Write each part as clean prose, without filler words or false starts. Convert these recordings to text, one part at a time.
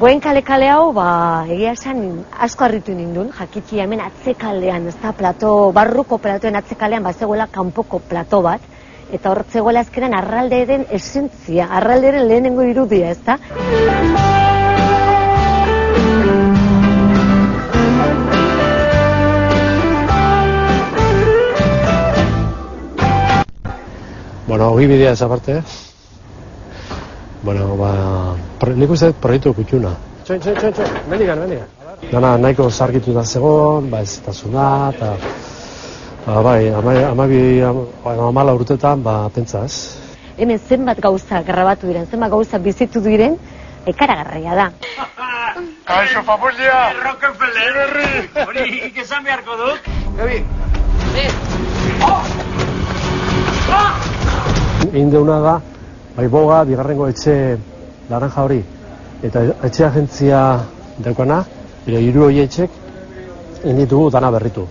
Goenkale kale hau, egia esan asko harritu nindun, jakitxi hemen atzekaldean, ez da, barruko platoen atzekalean, zegoela kanpoko plato bat, eta hor zegoela azkenan arralderen esentzia, arralderen lehenengo irudia, ez da? Bueno, hogi bidea ez aparte. Bueno, nik uste proiektu kutxuna. Txoin, mendigan. Dana nahiko zargitu da zegoen, ez eta zuna, eta... amala urtetan, pentsa ez. Hemen zenbat gauza grabatu diren, zenbat gauza bizitu diren, ekaragarria da. Kaixo, familia! Rockefeller! Berri! Hori, ikesan beharko dut? Gabi! Indeuna da, boga, bigarrengo etxe laranja hori, eta etxe agentzia daukana, hiru hori etxek, inditugu dana berritu.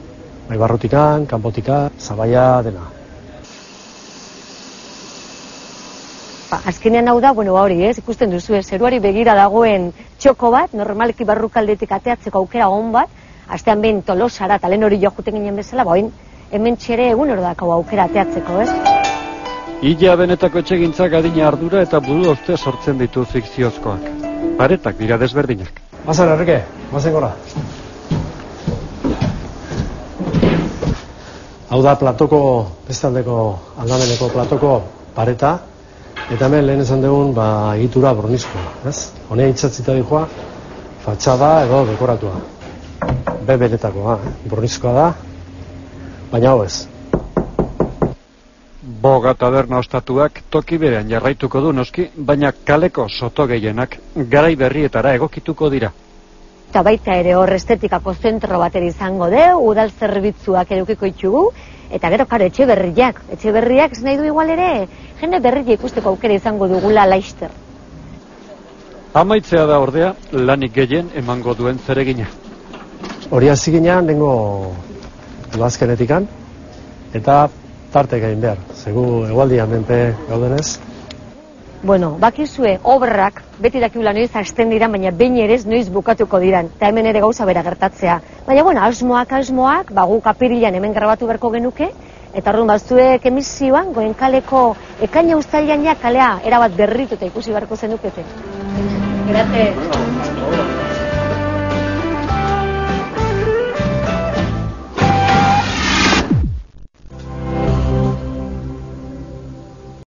Barrutikan, kanpotika, zabaia dena. Azkenean hau da, hori ikusten duzu, zeruari begira dagoen txoko bat, normalki barrukaldetik ateatzeko aukera on bat, astean behin Tolosara, talen hori joakuten ginen bezala, hemen txere egun hor dako aukera ateatzeko, ez? Ila benetako etxegintzak adina ardura eta buru oste sortzen ditu fikziozkoak. Paretak dira desberdinak. Bazen, Enrique, bazen gora. Hau da platoko, bestaldeko aldameneko platoko pareta, eta hemen lehen esan dugun egitura bornizkoa, ez? Honea itxatzita dihoa, fatxada edo dekoratua. Beberetakoa, bornizkoa da, baina hau ez. Boga taberna ostatuak toki berean jarraituko du noski, baina kaleko soto gehienak garai berrietara egokituko dira. Eta baita ere hor estetikako zentro bateri izango deu, udal zerbitzuak edukiko itxugu, eta gero karo etxe berriak ez nahi du igual ere, jende berria ikusteko aukera izango dugula laister. Amaitzea da ordea, lanik gehien emango duen zeregina. Hori hasi ginean, nengo udazkenetikan, eta tartek egin behar, zegu egualdian menpe gaudenez. Bakizue, obrak, beti dakiula noiz hasten dira, baina behin ere noiz bukatuko diran, eta hemen ere gauza bera gertatzea. Baina, asmoak, guk apirilean hemen grabatu berko genuke, eta orduan zuek emisioan, Goenkaleko ekaina uztailean kalea erabat berritu eta ikusi beharko zenukete. Gerate.